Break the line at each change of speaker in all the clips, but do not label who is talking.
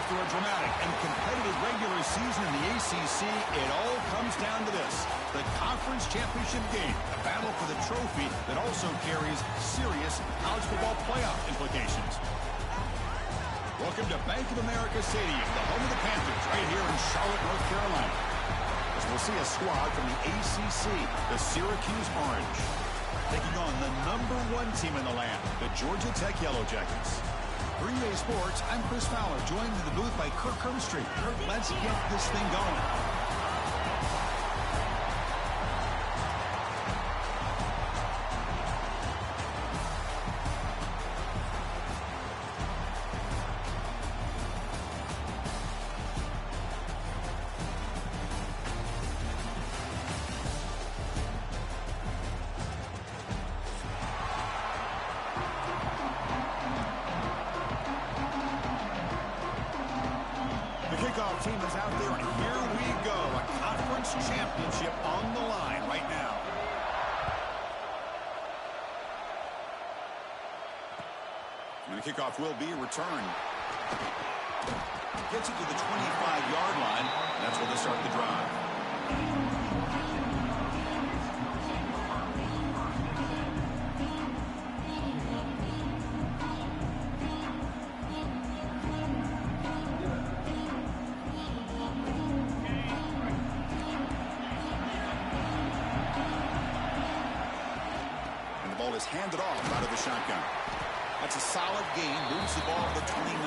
After a dramatic and competitive regular season in the ACC, it all comes down to this: the conference championship game, a battle for the trophy that also carries serious college football playoff implications. Welcome to Bank of America Stadium, the home of the Panthers, right here in Charlotte, North Carolina. As we'll see a squad from the ACC, the Syracuse Orange, taking on the #1 team in the land, the Georgia Tech Yellow Jackets. For EA Sports, I'm Chris Fowler, joined in the booth by Kirk Herbstreit. Kirk, let's get this thing going. Kickoff team is out there, and here we go. A conference championship on the line right now. And the kickoff will be returned. Gets it to the 25-yard line. And that's where they start the drive. Is handed off out of the shotgun. That's a solid gain. Moves the ball to the 29.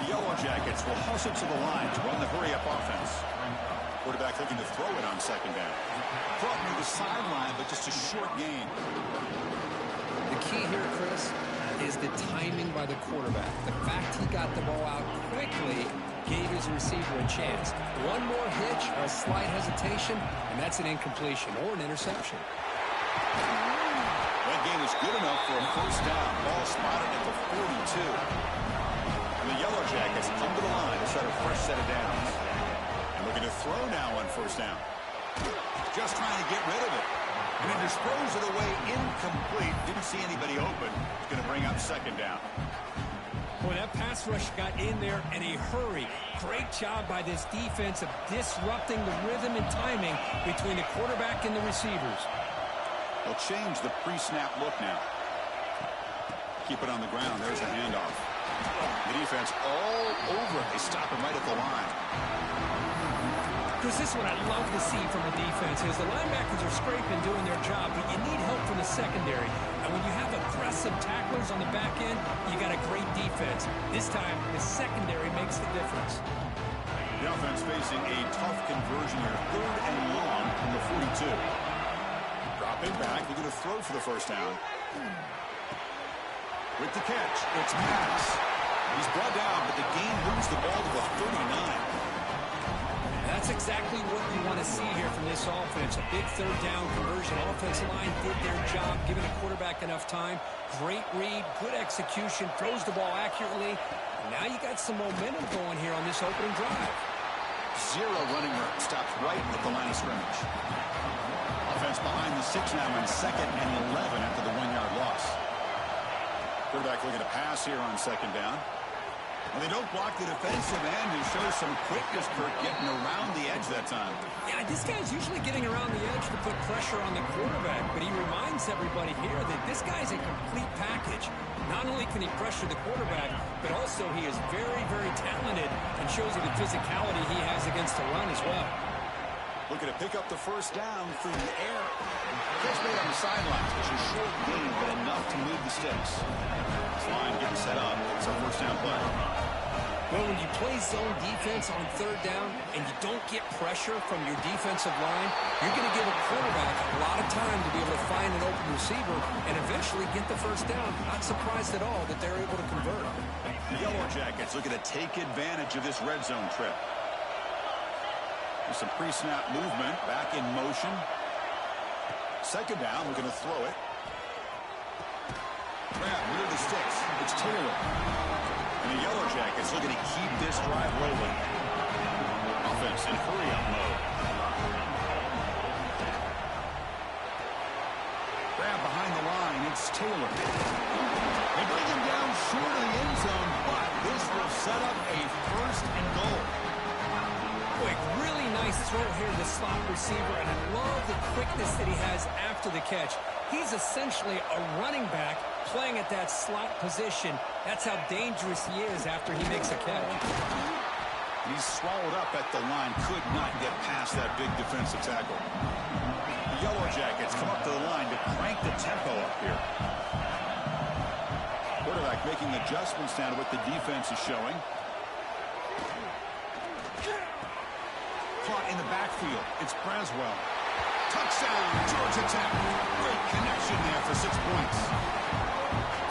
The Yellow Jackets will hustle to the line to run the hurry-up offense. Quarterback looking to throw it on second down. Brought near the sideline, but just a short gain.
The key here, Chris, is the timing by the quarterback. The fact he got the ball out quickly gave his receiver a chance. One more hitch or a slight hesitation, and that's an incompletion or an interception.
That gain is good enough for a first down. Ball spotted at the 42. And the Yellow Jackets come to the line to set a fresh set of downs. And looking to throw now on first down. Just trying to get rid of it. And it disposed it away incomplete. Didn't see anybody open. It's going to bring up second down.
Boy, that pass rush got in there in a hurry. Great job by this defense of disrupting the rhythm and timing between the quarterback and the receivers.
They'll change the pre-snap look now. Keep it on the ground. There's a handoff. The defense all over it. They stop him right at the line.
Chris, this is what I love to see from the defense is the linebackers are scraping, doing their job, but you need help from the secondary. And when you have aggressive tacklers on the back end, you got a great defense. This time, the secondary makes the difference.
The offense facing a tough conversion here. 3rd and long from the 42. Dropping back, they're going to throw for the first down. With the catch, it's Max. He's brought down, but the gain moves the ball to the 39.
That's exactly what you want to see here from this offense. A big 3rd down conversion. Offensive line did their job, giving the quarterback enough time. Great read, good execution, throws the ball accurately. And now you got some momentum going here on this opening drive.
0 running room. Stopped right at the line of scrimmage. Offense behind the 6 now in 2nd and 11 after the 1-yard loss. Quarterback looking to pass here on second down. And they don't block the defensive end and show some quickness, Kirk, getting around the edge that time.
Yeah, this guy's usually getting around the edge to put pressure on the quarterback, but he reminds everybody here that this guy's a complete package. Not only can he pressure the quarterback, but also he is very, very talented and shows you the physicality he has against the run as well.
Looking to pick up the first down through the air. Catch made on the sidelines. It's a short gain, but enough to move the sticks. This line getting set up. It's a first down play.
Well, when you play zone defense on 3rd down and you don't get pressure from your defensive line, you're going to give a quarterback a lot of time to be able to find an open receiver and eventually get the first down. Not surprised at all that they're able to convert.
The Yellow Jackets looking to take advantage of this red zone trip. Some pre-snap movement, back in motion. Second down, we're going to throw it. Grab near the sticks. It's Taylor. And the Yellow Jackets looking to keep this drive rolling. Offense in hurry-up mode. Grab behind the line. It's Taylor. They bring him down short of the end zone, but this will set up a
here, the slot receiver, and I love the quickness that he has after the catch. He's essentially a running back playing at that slot position. That's how dangerous he is after he makes a catch.
He's swallowed up at the line, could not get past that big defensive tackle. The Yellow Jackets come up to the line to crank the tempo up here. Quarterback making adjustments down to what the defense is showing. Caught in the backfield. It's Braswell. Touchdown, Georgia Tech. Great connection there for 6 points.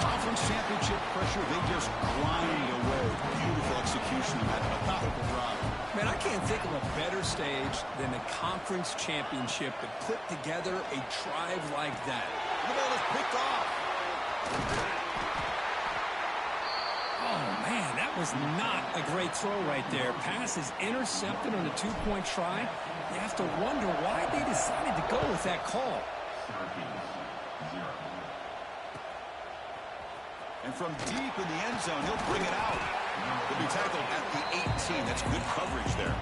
Conference championship pressure, they just grind away. Beautiful execution of that methodical drive.
Man, I can't think of a better stage than the conference championship to put together a drive like that.
The ball is picked off.
Oh, man, that was not a great throw right there. Pass is intercepted on the two-point try. You have to wonder why they decided to go with that call.
And from deep in the end zone, he'll bring it out. He'll be tackled at the 18. That's good coverage there.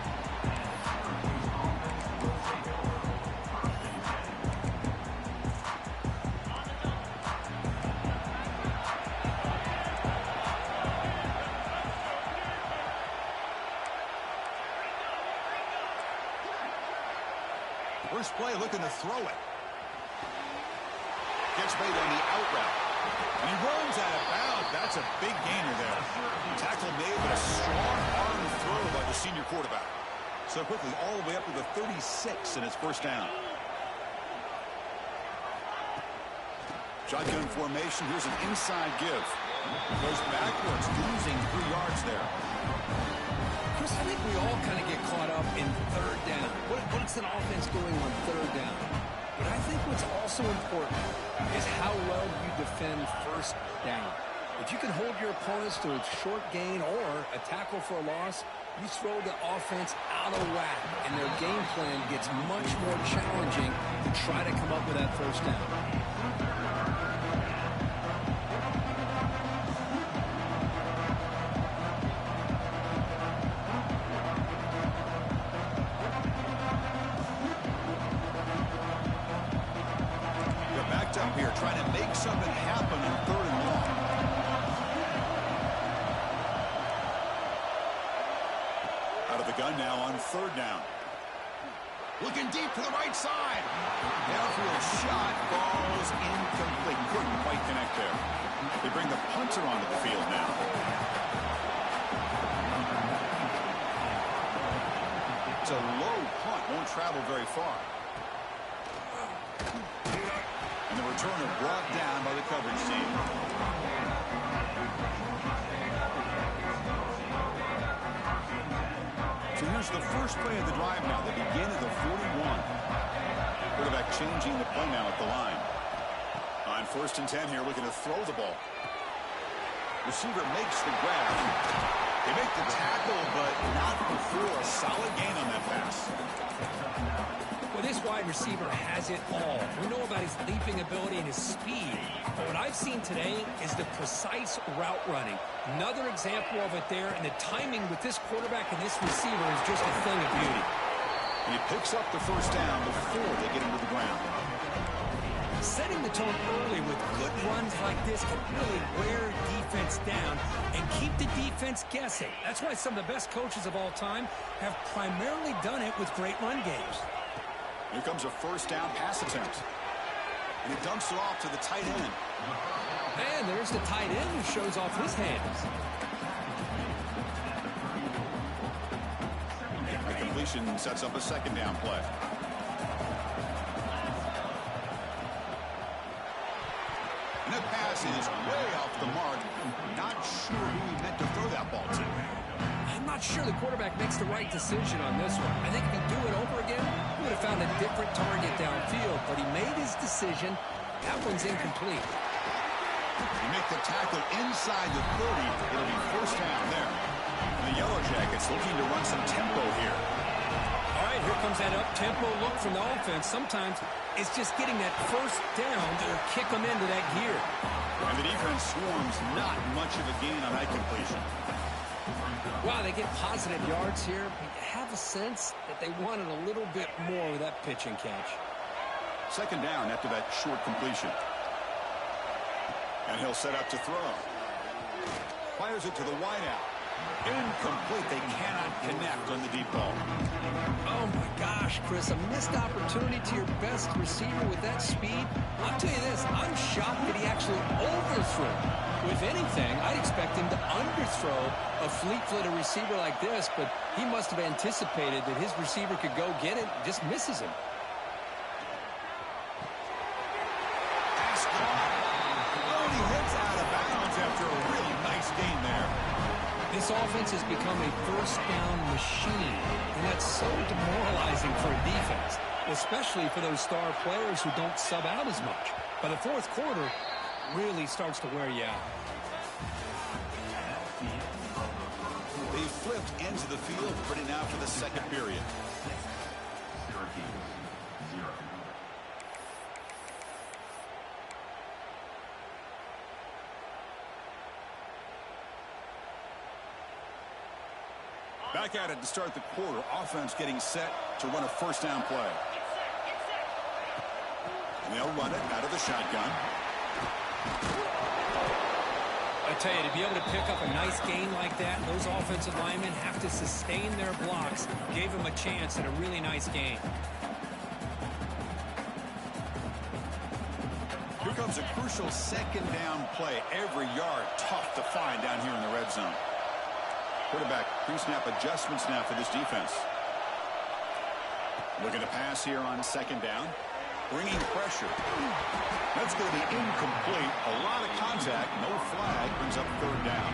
First play, looking to throw it. Gets made on the out route. And he runs out of bounds. That's a big gainer there. Tackle made, but a strong arm throw by the senior quarterback. So quickly, all the way up to the 36, and it's first down. Shotgun formation. Here's an inside give. Goes backwards, losing 3 yards there.
Chris, I think we all kind of get caught up in third down. What's an offense doing on third down? But I think what's also important is how well you defend first down. If you can hold your opponents to a short gain or a tackle for a loss, you throw the offense out of whack, and their game plan gets much more challenging to try to come up with that first down.
Up here trying to make something happen on third and long. Out of the gun now on third down. Looking deep to the right side. Downfield shot falls incomplete. Couldn't quite connect there. They bring the punter onto the field now. It's a low punt. Won't travel very far. And the returner brought down by the coverage team. So here's the first play of the drive now. They begin at the 41. Quarterback changing the play now at the line. On 1st and 10 here, looking to throw the ball. Receiver makes the grab. They make the tackle, but not before a solid gain on that pass.
Well, this wide receiver has it all. We know about his leaping ability and his speed. But what I've seen today is the precise route running. Another example of it there, and the timing with this quarterback and this receiver is just a thing of beauty.
And he picks up the first down before they get him to the ground.
Setting the tone early with good runs like this can really wear defense down and keep the defense guessing. That's why some of the best coaches of all time have primarily done it with great run games.
Here comes a first down pass attempt. And he dumps it off to the tight end.
And there's the tight end who shows off his hands.
The completion sets up a second down play. And that pass is way off the mark. Not sure who he meant to throw that ball to.
I'm not sure the quarterback makes the right decision on this one. I think if he'd do it over again, he would have found a different target downfield. But he made his decision. That one's incomplete.
You make the tackle inside the 30. It'll be first down there. The Yellow Jackets looking to run some tempo here.
All right, here comes that up-tempo look from the offense. Sometimes it's just getting that first down to kick them into that gear.
And the defense swarms, not much of a gain on that completion.
Wow, they get positive yards here. But you have
have a sense that they wanted a little bit more with that pitch and catch.
Second down after that short completion. And he'll set up to throw. Fires it to the wideout. Incomplete. They cannot connect on the deep ball.
Oh, my gosh, Chris. A missed opportunity to your best receiver with that speed. I'll tell you this. I'm shocked that he actually overthrew. If anything, I'd expect him to underthrow a fleet-footed receiver like this, but he must have anticipated that his receiver could go get it and just misses him.
Pass caught. Oh, he hits out of bounds after a really nice gain there.
This offense has become a first-down machine, and that's so demoralizing for a defense, especially for those star players who don't sub out as much. By the fourth quarter, really starts to wear you out.
They flipped ends of the field, ready now for the second period. Back at it to start the quarter. Offense getting set to run a first down play. And they'll run it out of the shotgun.
I tell you, to be able to pick up a nice gain like that, those offensive linemen have to sustain their blocks. Gave them a chance at a really nice gain.
Here comes a crucial second down play. Every yard tough to find down here in the red zone. Quarterback pre-snap adjustments now for this defense. Looking to pass here on second down. Bringing pressure. That's going to be incomplete. A lot of contact. No flag. Brings up third down.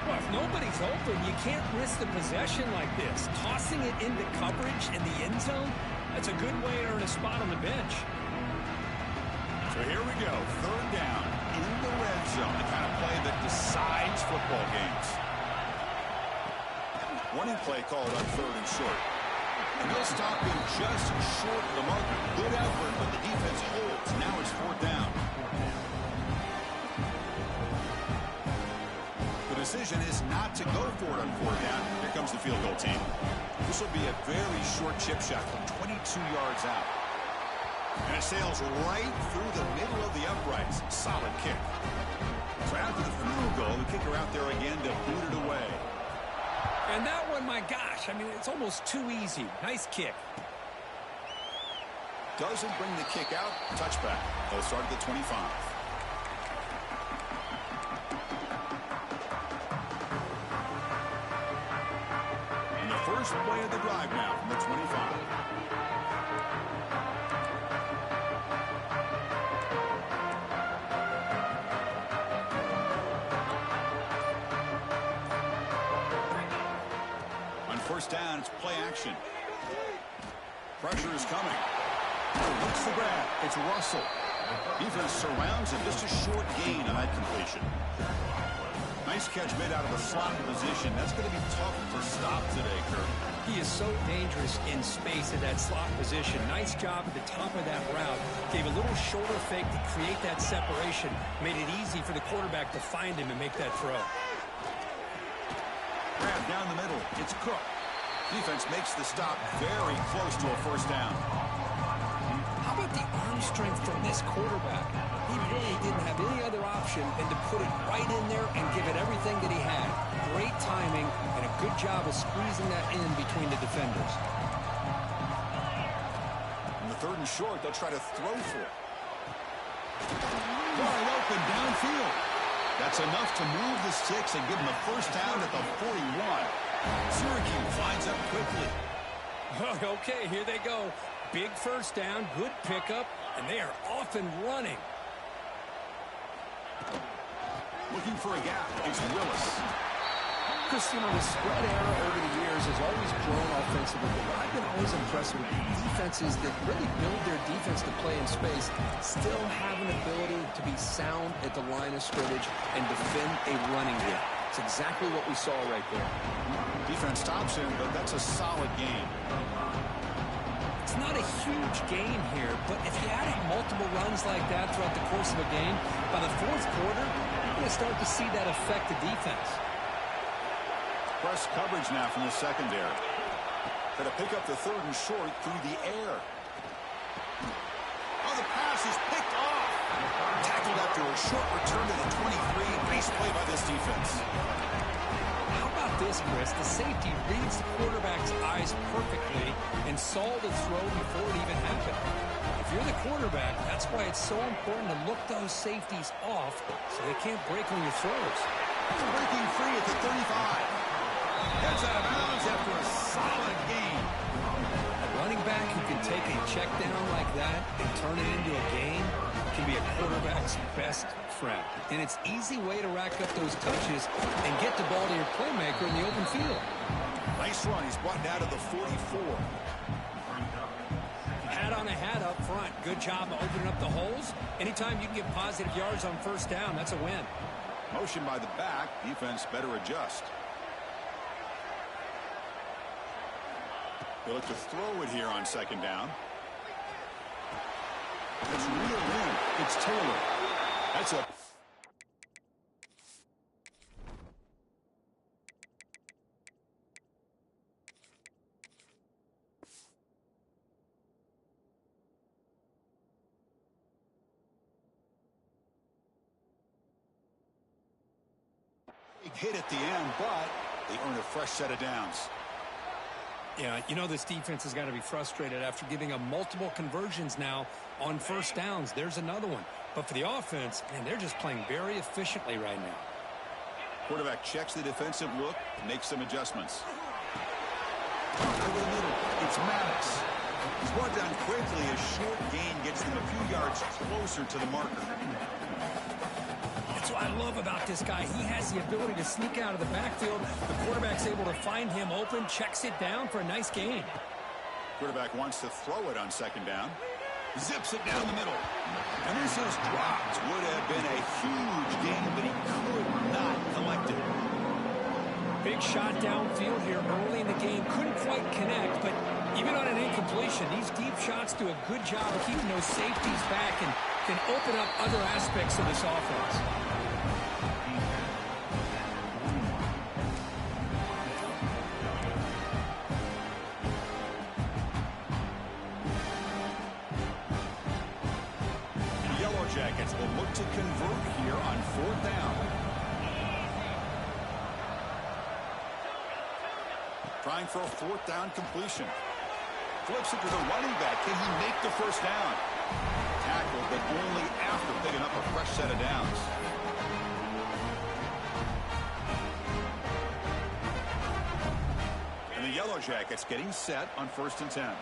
Well, if nobody's open, you can't risk the possession like this. Tossing it into coverage in the end zone, that's a good way to earn a spot on the bench.
So here we go. Third down in the red zone. The kind of play that decides football games. Running play called on third and short. And they'll stop him just short of the marker. Good effort, but the defense holds. Now it's fourth down. The decision is not to go for it on fourth down. Here comes the field goal team. This will be a very short chip shot from 22 yards out. And it sails right through the middle of the uprights. Solid kick. So after the field goal, the kicker out there again to boot it away.
And that one, my gosh, I mean, it's almost too easy. Nice kick.
Doesn't bring the kick out. Touchback. They'll start at the 25. And the first play of the drive now from the 25. First down, it's play action. Pressure is coming. What's the grab? It's Russell. Defense surrounds him. Just a short gain on that completion. Nice catch made out of the slot position. That's going to be tough to stop today, Kirk.
He is so dangerous in space at that slot position. Nice job at the top of that route. Gave a little shoulder fake to create that separation. Made it easy for the quarterback to find him and make that throw.
Grab down the middle. It's Cook. Defense makes the stop very close to a first down.
How about the arm strength from this quarterback? He really didn't have any other option than to put it right in there and give it everything that he had. Great timing and a good job of squeezing that in between the defenders.
In the third and short, they'll try to throw for it. Wide open downfield. That's enough to move the sticks and give them a first down at the 41. Syracuse finds up quickly.
Okay, here they go. Big first down, good pickup, and they are off and running.
Looking for a gap. It's Willis.
Chris, you know, the spread era over the years has always grown offensively, but I've been always impressed with defenses that really build their defense to play in space, still have an ability to be sound at the line of scrimmage and defend a running game. It's exactly what we saw right there.
Defense stops him, but that's a solid game.
It's not a huge gain here, but if you add up multiple runs like that throughout the course of a game, by the fourth quarter, you're going to start to see that affect the defense.
Press coverage now from the secondary. Going to pick up the 3rd and short through the air. Oh, the pass is picked off. Tackled after a short return to the 23. Nice play by this defense.
How about this, Chris? The safety reads the quarterback's eyes perfectly and saw the throw before it even happened. If you're the quarterback, that's why it's so important to look those safeties off so they can't break on your throws.
He's breaking free at the 35. Gets out of bounds after a solid gain.
A running back who can take a check down like that and turn it into a gain can be a quarterback's best friend. And it's an easy way to rack up those touches and get the ball to your playmaker in the open field.
Nice run. He's brought down to the 44.
Hat on a hat up front. Good job of opening up the holes. Anytime you can get positive yards on 1st down, that's a win.
Motion by the back. Defense better adjust. They look to throw it here on 2nd down. That's real in. It's Taylor. That's a... big hit at the end, but they earn a fresh set of downs.
Yeah, you know this defense has got to be frustrated after giving up multiple conversions now on 1st downs. There's another one. But for the offense, man, they're just playing very efficiently right now.
Quarterback checks the defensive look, makes some adjustments. Over the middle, it's Maddox. He's brought down quickly. A short gain gets them a few yards closer to the marker.
That's what I love about this guy. He has the ability to sneak out of the backfield. The quarterback's able to find him open, checks it down for a nice gain.
Quarterback wants to throw it on 2nd down. Zips it down the middle. And this is dropped. Would have been a huge gain, but he could not collect it.
Big shot downfield here early in the game. Couldn't quite connect, but even on an incompletion, these deep shots do a good job of keeping those safeties back and can open up other aspects of this offense.
Jackets will look to convert here on 4th down. Trying for a 4th down completion. Flips it to the running back. Can he make the 1st down? Tackled, but only after picking up a fresh set of downs. And the Yellow Jackets getting set on 1st and 10.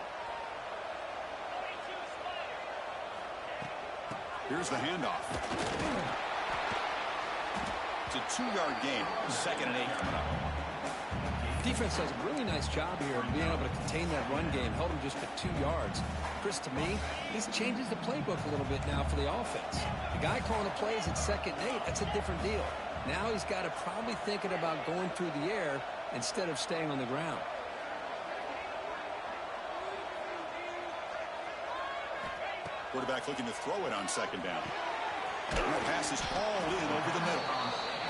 Here's the handoff. It's a 2-yard gain. 2nd and 8 coming up.
Defense does a really nice job here of being able to contain that run game. Held him just at 2 yards. Chris, to me, this changes the playbook a little bit now for the offense. The guy calling the plays at 2nd and 8, that's a different deal. Now he's got to probably thinking about going through the air instead of staying on the ground.
Quarterback looking to throw it on 2nd down. And the pass is hauled in over the middle.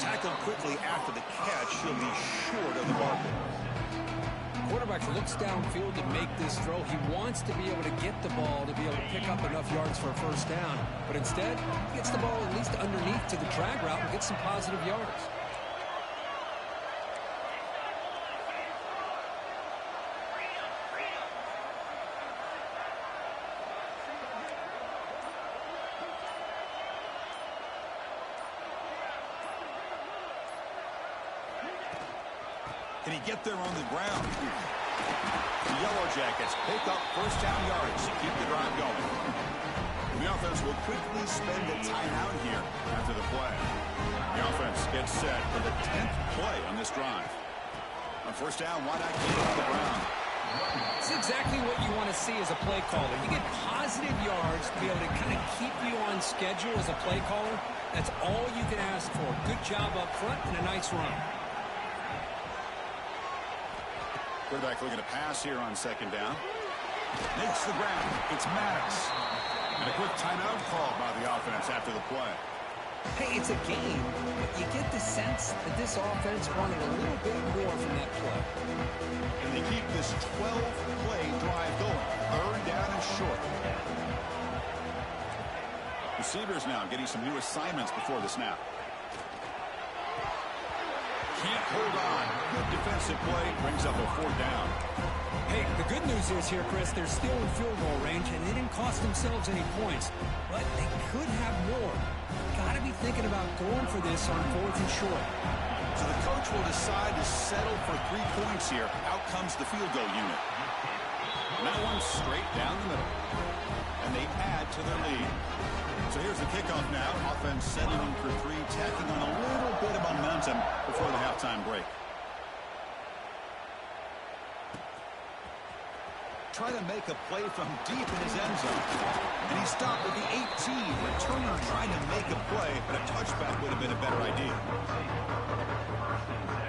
Tackled quickly after the catch. He'll be short of the marker.
Quarterback looks downfield to make this throw. He wants to be able to get the ball to be able to pick up enough yards for a 1st down. But instead, he gets the ball at least underneath to the drag route and gets some positive yards.
Can he get there on the ground? The Yellow Jackets pick up 1st down yards to keep the drive going. The offense will quickly spend a timeout here after the play. The offense gets set for the 10th play on this drive. On 1st down, why not get it on the ground?
It's exactly what you want to see as a play caller. You get positive yards to be able to kind of keep you on schedule as a play caller. That's all you can ask for. Good job up front and a nice run.
Quarterback looking to pass here on 2nd down. Makes the ground. It's Maddox. And a quick timeout call by the offense after the play.
Hey, it's a game, but you get the sense that this offense wanted a little bit more from that play.
And they keep this 12-play drive going. Third down and short. Receivers now getting some new assignments before the snap. Can't hold on. Good defensive play. Brings up a fourth down.
Hey, the good news is here, Chris, they're still in field goal range, and they didn't cost themselves any points. But they could have more. Got to be thinking about going for this on fourth and short.
So the coach will decide to settle for 3 points here. Out comes the field goal unit. And that one's straight down the middle. And they add to their lead. So here's the kickoff now. Offense settling for 3, tacking on a little bit of momentum before the halftime break. Trying to make a play from deep in his end zone. And he stopped at the 18. Returner trying to make a play, but a touchback would have been a better idea.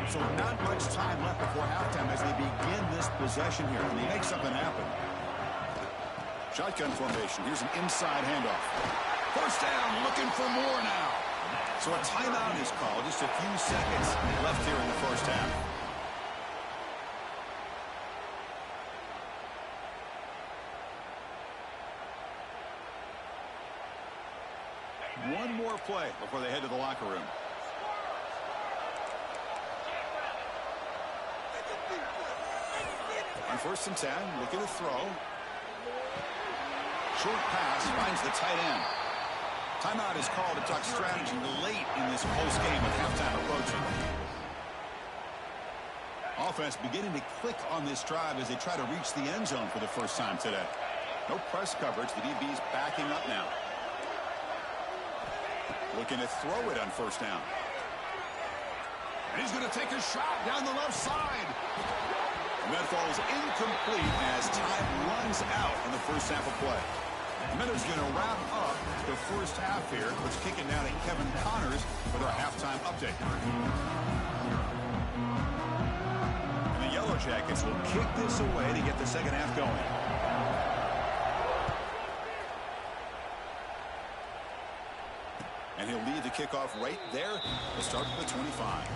So not much time left before halftime as they begin this possession here. And they make something happen. Shotgun formation. Here's an inside handoff. First down, looking for more now. So a timeout is called. Just a few seconds left here in the first half. One more play before they head to the locker room. On 1st and 10, looking to throw. Short pass finds the tight end. Timeout is called to talk strategy late in this close game with halftime approaching. Offense beginning to click on this drive as they try to reach the end zone for the first time today. No press coverage. The DB's backing up now. Looking to throw it on first down. And he's going to take a shot down the left side. And that falls incomplete as time runs out in the first half of play. The Minnows going to wrap up the first half here. Let's kick it now to Kevin Connors with our halftime update. And the Yellow Jackets will kick this away to get the second half going. And he'll lead the kickoff right there. We'll start with the 25.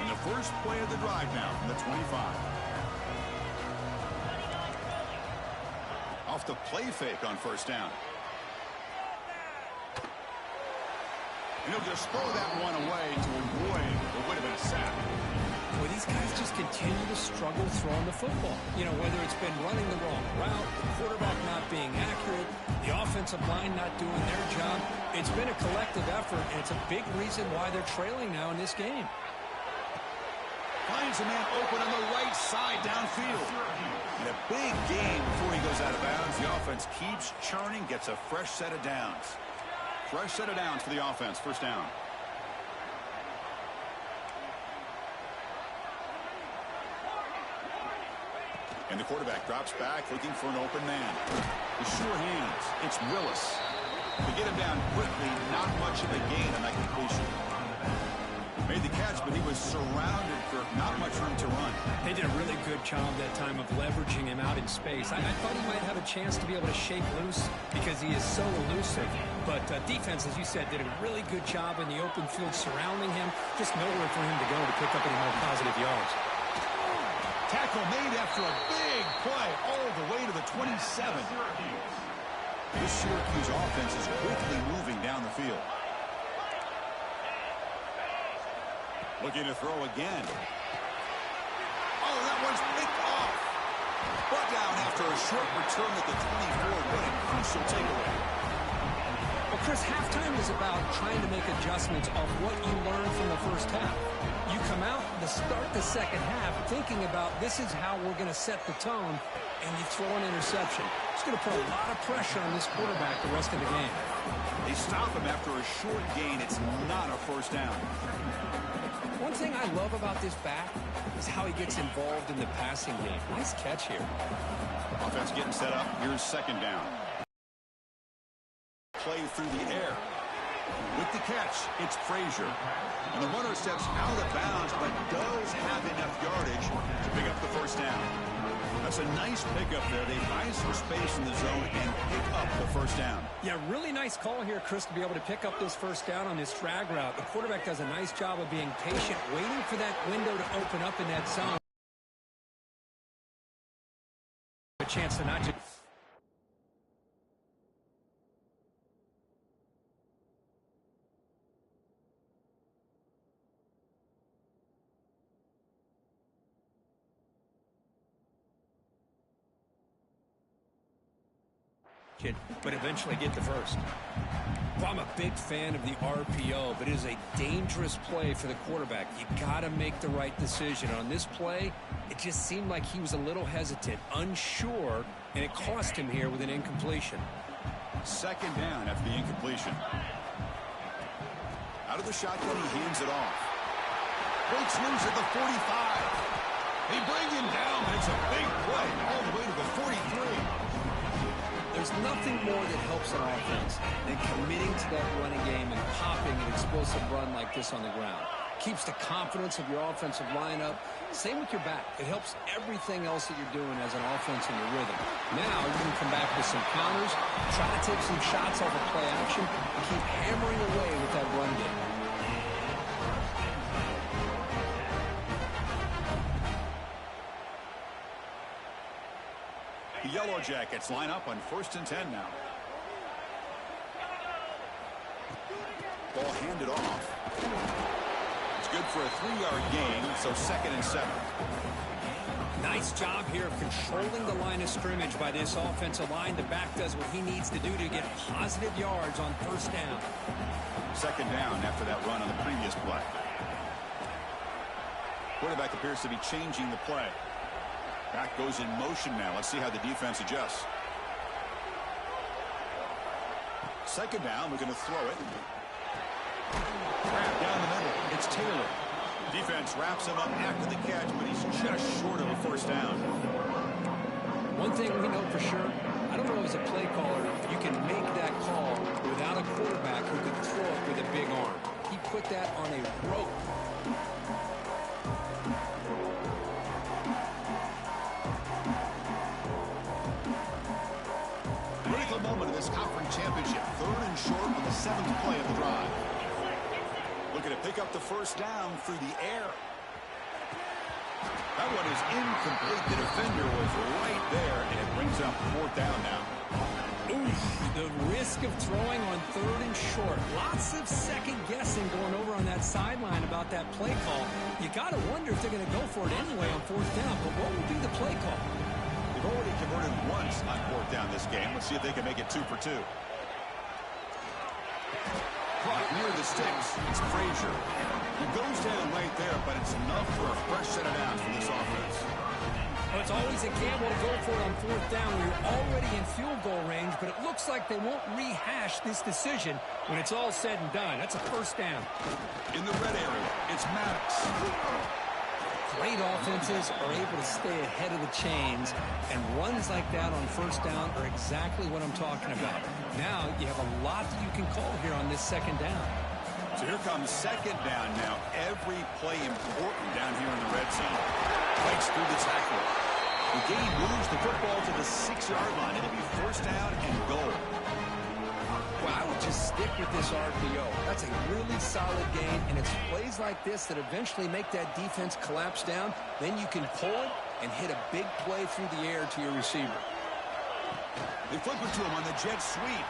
And the first play of the drive now from the 25. Off the play fake on first down. And he'll just throw that one away to avoid what would have been a sack.
Well, these guys just continue to struggle throwing the football. You know, whether it's been running the wrong route, the quarterback not being accurate, the offensive line not doing their job. It's been a collective effort, and it's a big reason why they're trailing now in this game.
Finds a man open on the right side downfield. And a big gain before he goes out of bounds. The offense keeps churning, gets a fresh set of downs. Fresh set of downs for the offense. First down. And the quarterback drops back looking for an open man. The sure hands. It's Willis. To get him down quickly, not much of a gain on that completion. Made the catch, but he was surrounded for not much room to run.
They did a really good job that time of leveraging him out in space. I thought he might have a chance to be able to shake loose because he is so elusive. But defense, as you said, did a really good job in the open field surrounding him. Just nowhere for him to go to pick up any more positive yards.
Tackle made after a big play all the way to the 27. This Syracuse offense is quickly moving down the field. Looking to throw again. Oh, that one's picked off. Brought down after a short return at the 24. What a crucial takeaway.
Well, Chris, halftime is about trying to make adjustments of what you learned from the first half. You come out to start the second half thinking about this is how we're going to set the tone, and you throw an interception. It's going to put a lot of pressure on this quarterback the rest of the game.
They stop him after a short gain. It's not a first down.
One thing I love about this back is how he gets involved in the passing game. Nice catch here.
Offense getting set up. Here's second down. Play through the air. With the catch, it's Frazier. And the runner steps out of bounds, but does have enough yardage to pick up the first down. That's a nice pickup there. They find some space in the zone and pick up the first down.
Yeah, really nice call here, Chris, to be able to pick up this first down on this drag route. The quarterback does a nice job of being patient, waiting for that window to open up in that zone. A chance to not just... but eventually get the first. Well, I'm a big fan of the RPO, but it is a dangerous play for the quarterback. You got to make the right decision. On this play, it just seemed like he was a little hesitant, unsure, and it cost him here with an incompletion.
Second down after the incompletion. Out of the shotgun, he hands it off. Breaks loose at the 45. They bring him down, but it's a big play all the way to the 43.
There's nothing more that helps an offense than committing to that running game and popping an explosive run like this on the ground. Keeps the confidence of your offensive lineup. Same with your back. It helps everything else that you're doing as an offense in your rhythm. Now you can come back with some counters, try to take some shots off of play action, and keep hammering away with that run game.
The Yellow Jackets line up on 1st and 10 now. Ball handed off. It's good for a 3-yard gain, so 2nd and 7.
Nice job here of controlling the line of scrimmage by this offensive line. The back does what he needs to do to get positive yards on 1st down.
2nd down after that run on the previous play. Quarterback appears to be changing the play. Back goes in motion now. Let's see how the defense adjusts. 2nd down. We're going to throw it. Wrap down the middle. It's Taylor. Defense wraps him up after the catch, but he's just short of a 1st down.
One thing we know for sure, I don't know as a play caller, you can make that call without a quarterback who can throw it with a big arm. He put that on a rope.
Moment of this conference championship. 3rd and short on the 7th play of the drive. Looking to pick up the 1st down through the air. That one is incomplete. The defender was right there, and it brings up 4th down now.
Oof, the risk of throwing on 3rd and short. Lots of second guessing going over on that sideline about that play call. You got to wonder if they're going to go for it anyway on 4th down, but what will be the play call?
They've already converted once on 4th down this game. Let's see if they can make it 2 for 2. Caught near the sticks. It's Frazier. He goes down right there, but it's enough for a fresh set of downs for this offense.
Well, it's always a gamble to go for it on 4th down when you're already in field goal range, but it looks like they won't rehash this decision when it's all said and done. That's a 1st down.
In the red area, it's Maddox.
Great offenses are able to stay ahead of the chains, and runs like that on 1st down are exactly what I'm talking about. Now you have a lot that you can call here on this 2nd down.
So here comes 2nd down now. Every play important down here in the red zone. Breaks through the tackle. The game moves the football to the 6-yard line. It'll be 1st down and goal.
Well, I would just stick with this RPO. That's a really solid game, and it's plays like this that eventually make that defense collapse down. Then you can pull it and hit a big play through the air to your receiver.
They flip it to him on the jet sweep.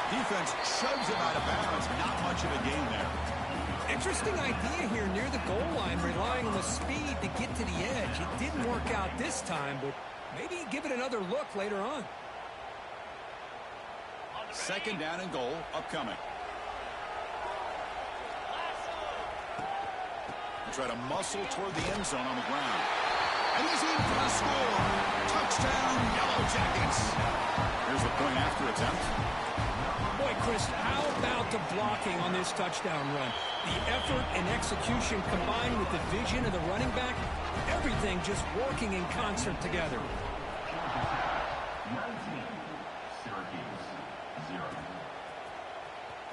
Defense shoves him out of bounds. Not much of a gain there.
Interesting idea here near the goal line, relying on the speed to get to the edge. It didn't work out this time, but maybe give it another look later on.
2nd down and goal upcoming. Try to muscle toward the end zone on the ground. And he's in for the score. Touchdown, Yellow Jackets. Here's the point after attempt.
Boy, Chris, how about the blocking on this touchdown run? The effort and execution combined with the vision of the running back, everything just working in concert together.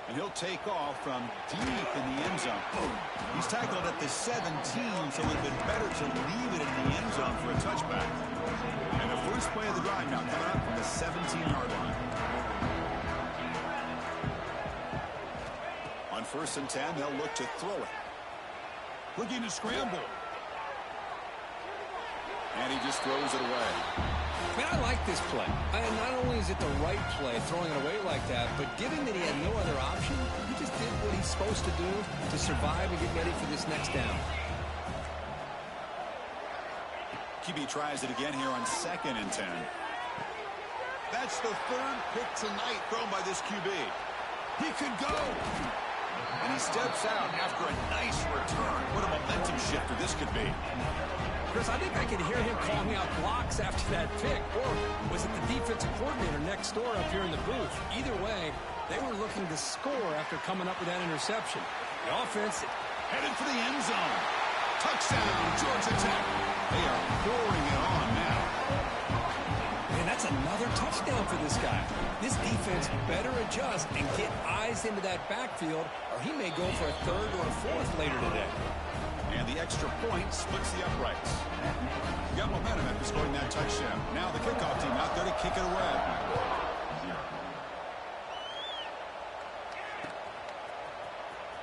And he'll take off from deep in the end zone. He's tackled at the 17, so it would have been better to leave it in the end zone for a touchback. And the first play of the drive now coming up from the 17-yard line. On 1st and 10, they'll look to throw it. Looking to scramble. And he just throws it away.
Man, I like this play. And not only is it the right play, throwing it away like that, but given that he had no other option, he just did what he's supposed to do to survive and get ready for this next down.
QB tries it again here on 2nd and 10. That's the 3rd pick tonight thrown by this QB. He could go. And he steps out after a nice return. What a momentum shifter this could be.
Chris, I think I could hear him calling out blocks after that pick. Or was it the defensive coordinator next door up here in the booth? Either way, they were looking to score after coming up with that interception. The offense
headed for the end zone. Touchdown, Georgia Tech. They are pouring it on now.
Man, that's another touchdown for this guy. This defense better adjust and get eyes into that backfield, or he may go for a 3rd or a 4th later today.
And the extra point splits the uprights. You got momentum after scoring that touchdown. Now the kickoff team out there to kick it away.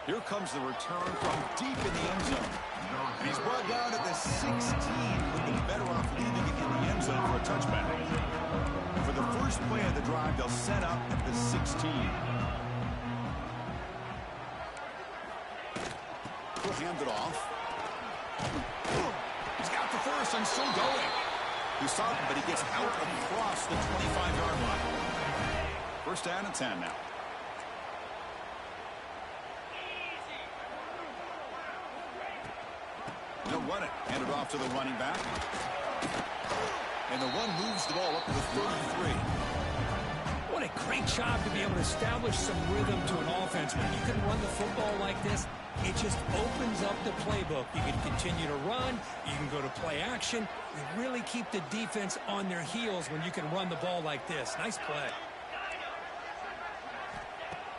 Here comes the return from deep in the end zone. And he's brought down at the 16. Would have been better off leaving it in the end zone for a touchback. For the first play of the drive, they'll set up at the 16. He'll hand it off. He's got the first and still going. He's stopping, but he gets out across the 25-yard line. 1st down and 10 now. They'll run it. Hand it off to the running back. And the one moves the ball up to the 33.
What a great job to be able to establish some rhythm to an offense. When you can run the football like this, it just opens up the playbook. You can continue to run. You can go to play action. You really keep the defense on their heels when you can run the ball like this. Nice play.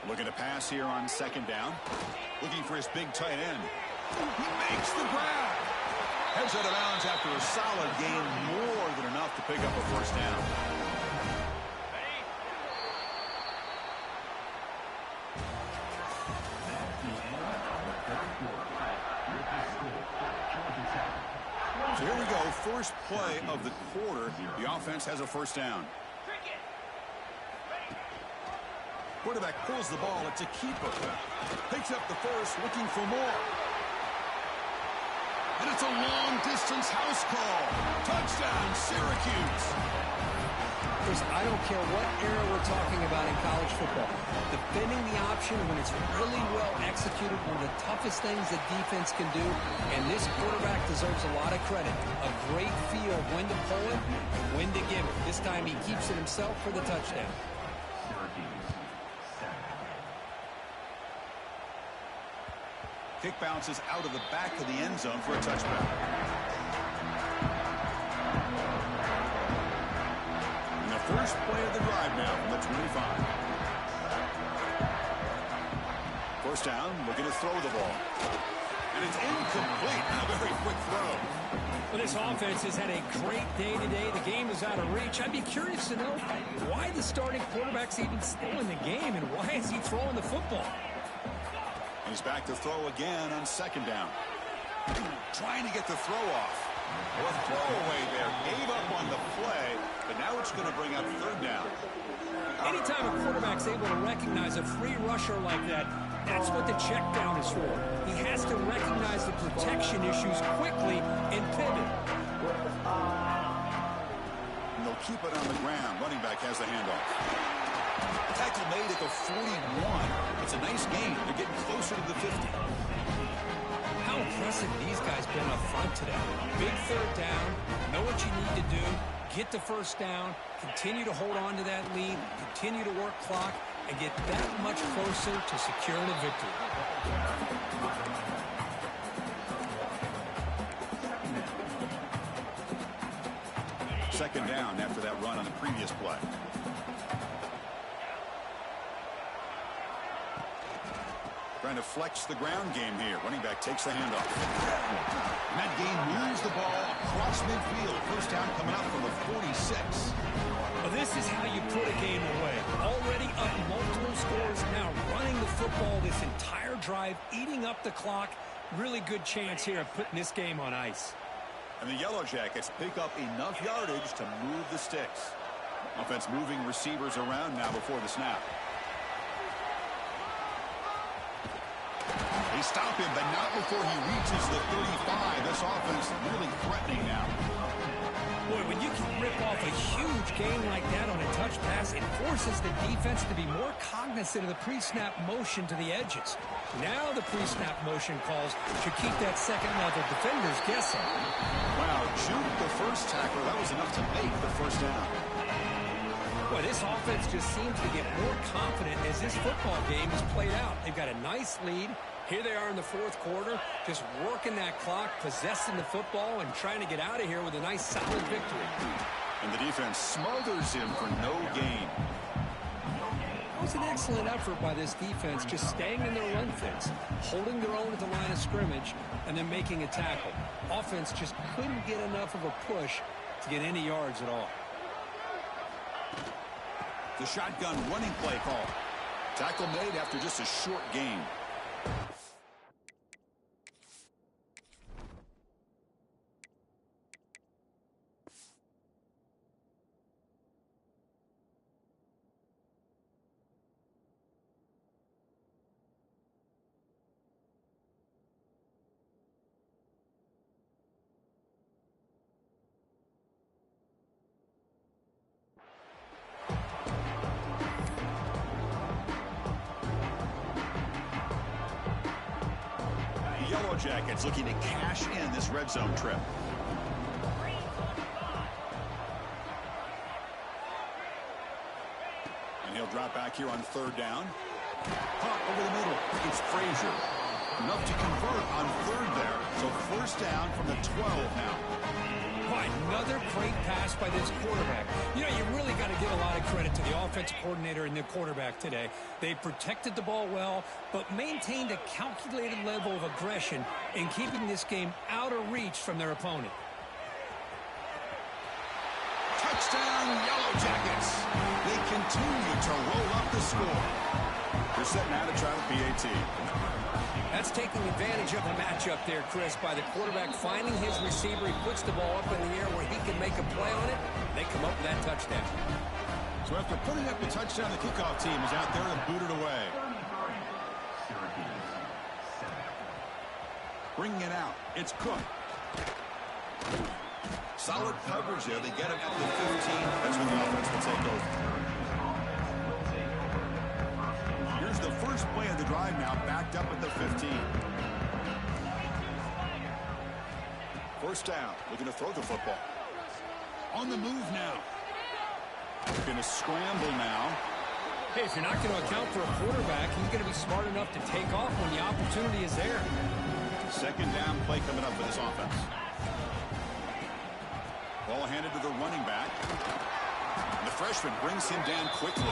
Looking to pass here on 2nd down. Looking for his big tight end. He makes the grab. Heads out of bounds after a solid gain, more than enough to pick up a 1st down. So here we go, first play of the quarter. The offense has a 1st down. Quarterback pulls the ball. It's a keeper. Picks up the first, looking for more. And it's a long-distance house call. Touchdown, Syracuse.
Chris, I don't care what era we're talking about in college football. Defending the option when it's really well executed, one of the toughest things that defense can do. And this quarterback deserves a lot of credit. A great feel of when to pull it and when to give it. This time he keeps it himself for the touchdown.
Kick bounces out of the back of the end zone for a touchback. And the first play of the drive now from the 25. 1st down, looking to throw the ball. And it's incomplete. A very quick throw.
Well, this offense has had a great day today. The game is out of reach. I'd be curious to know why the starting quarterback's even still in the game and why is he throwing the football?
He's back to throw again on 2nd down. Trying to get the throw off. Or throwaway there. Gave up on the play, but now it's going to bring up 3rd down.
Anytime a quarterback's able to recognize a free rusher like that, that's what the check down is for. He has to recognize the protection issues quickly and pivot.
And they'll keep it on the ground. Running back has the handoff. Tackle made at the 41. It's a nice gain. They're getting closer to the 50.
How impressive these guys been up front today. Big 3rd down. Know what you need to do. Get the 1st down. Continue to hold on to that lead. Continue to work clock. And get that much closer to securing a victory.
2nd down after that run on the previous play. Trying to flex the ground game here. Running back takes the handoff. And that gain moves the ball across midfield. First down coming up from the 46.
Well, this is how you put a game away. Already up multiple scores, now running the football this entire drive, eating up the clock. Really good chance here of putting this game on ice.
And the Yellow Jackets pick up enough yardage to move the sticks. Offense moving receivers around now before the snap. They stop him, but not before he reaches the 35. This offense really threatening now.
Boy, when you can rip off a huge gain like that on a touch pass, it forces the defense to be more cognizant of the pre-snap motion to the edges. Now the pre-snap motion calls should keep that second-level defenders guessing.
Wow, juked the first tackler. That was enough to make the first down.
Boy, this offense just seems to get more confident as this football game is played out. They've got a nice lead. Here they are in the fourth quarter, just working that clock, possessing the football, and trying to get out of here with a nice, solid victory.
And the defense smothers him for no gain.
That was an excellent effort by this defense, just staying in their run fence, holding their own at the line of scrimmage, and then making a tackle. Offense just couldn't get enough of a push to get any yards at all.
The shotgun running play call. Tackle made after just a short gain. Yellow Jackets looking to cash in this red zone trip. And he'll drop back here on third down. Pop over the middle. It's Frazier. Enough to convert on third there. So first down from the 12 now.
Another great pass by this quarterback. You know, you really got to give a lot of credit to the offensive coordinator and the quarterback today. They protected the ball well, but maintained a calculated level of aggression in keeping this game out of reach from their opponent.
Touchdown, Yellow Jackets. They continue to roll up the score. They're setting out to try the PAT.
That's taking advantage of a matchup there, Chris, by the quarterback finding his receiver. He puts the ball up in the air where he can make a play on it. They come up with that touchdown.
So after putting up the touchdown, the kickoff team is out there to boot it away. Bringing it out. It's Cook. Solid coverage there. They get him at the 15. That's when the offense will take over. Here's the first play of the drive now, backed up at the 15. First down, looking to throw the football. On the move now. Going to scramble now.
Hey, if you're not going to account for a quarterback, he's going to be smart enough to take off when the opportunity is there.
Second down play coming up for this offense. Ball handed to the running back. And the freshman brings him down quickly.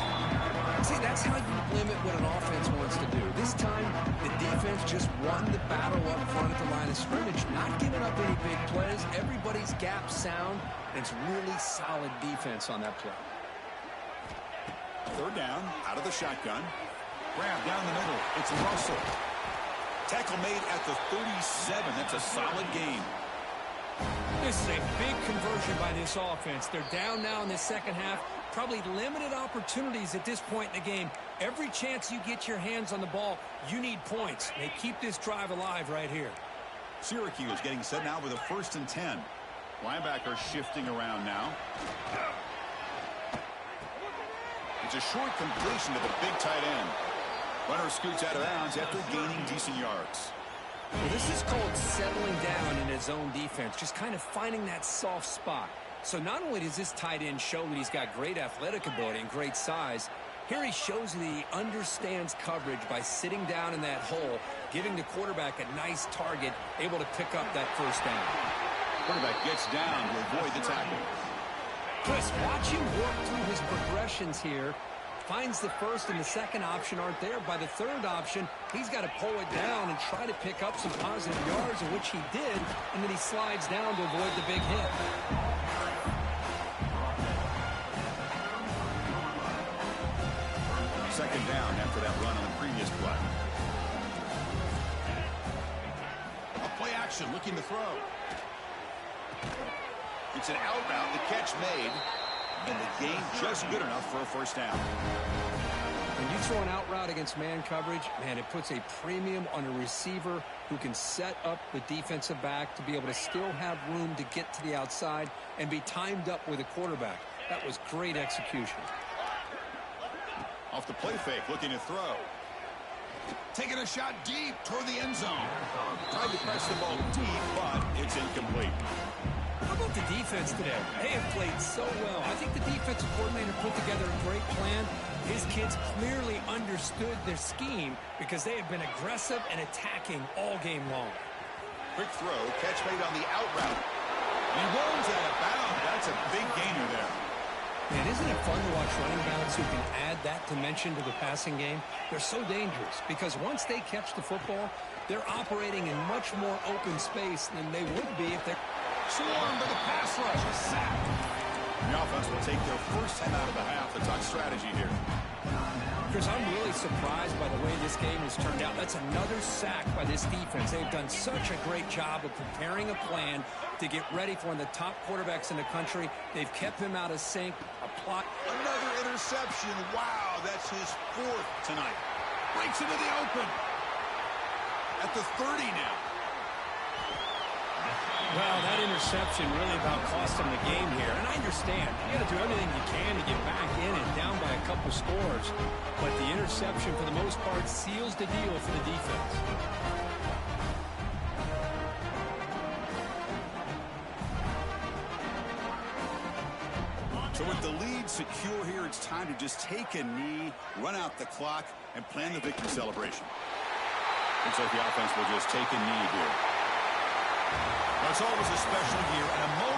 See, that's how you limit what an offense wants to do. This time, the defense just won the battle up front at the line of scrimmage, not giving up any big plays. Everybody's gap sound, and it's really solid defense on that play.
Third down, out of the shotgun. Grab down the middle. It's Russell. Tackle made at the 37. That's a solid gain.
This is a big conversion by this offense. They're down now in the second half. Probably limited opportunities at this point in the game. Every chance you get your hands on the ball, you need points. They keep this drive alive right here.
Syracuse getting set now with a 1st and 10. Linebacker shifting around now. It's a short completion to the big tight end. Runner scoots out of bounds after gaining decent yards.
Well, this is called settling down in his own defense, just kind of finding that soft spot. So not only does this tight end show that he's got great athletic ability and great size, here he shows that he understands coverage by sitting down in that hole, giving the quarterback a nice target, able to pick up that first down.
Quarterback gets down to avoid the tackle.
Chris, watch him work through his progressions here.
Finds the first and the second option aren't there. By the third option, he's got to pull it down and try to pick up some positive yards, in which he did, and then he slides down to avoid the big hit.
Second down after that run on the previous play. A play action, looking to throw. It's an out route, the catch made, and the gain just good enough for a first down.
When you throw an out route against man coverage, man, it puts a premium on a receiver who can set up the defensive back to be able to still have room to get to the outside and be timed up with a quarterback. That was great execution.
Off the play fake, looking to throw. Taking a shot deep toward the end zone. Tried to press the ball deep, but it's incomplete.
How about the defense today? They have played so well. I think the defensive coordinator put together a great plan. His kids clearly understood their scheme because they have been aggressive and attacking all game long.
Quick throw, catch made on the out route. He rolls out of bounds. That's a big gainer there.
Man, isn't it fun to watch running backs who can add that dimension to the passing game? They're so dangerous because once they catch the football, they're operating in much more open space than they would be if they're
swarmed by the pass rush. A sack. The offense will take their first time out of the half. The talk strategy here.
Chris, I'm really surprised by the way this game has turned out. That's another sack by this defense. They've done such a great job of preparing a plan to get ready for one of the top quarterbacks in the country. They've kept him out of sync.
Another interception. Wow, that's his fourth tonight. Breaks into the open. At the 30 now.
Well, that interception really about cost them the game here. And I understand. You got to do everything you can to get back in and down by a couple scores. But the interception, for the most part, seals the deal for the defense.
So with the lead secure here, it's time to just take a knee, run out the clock, and plan the victory celebration. Looks like the offense will just take a knee here. It's always a special year and a moment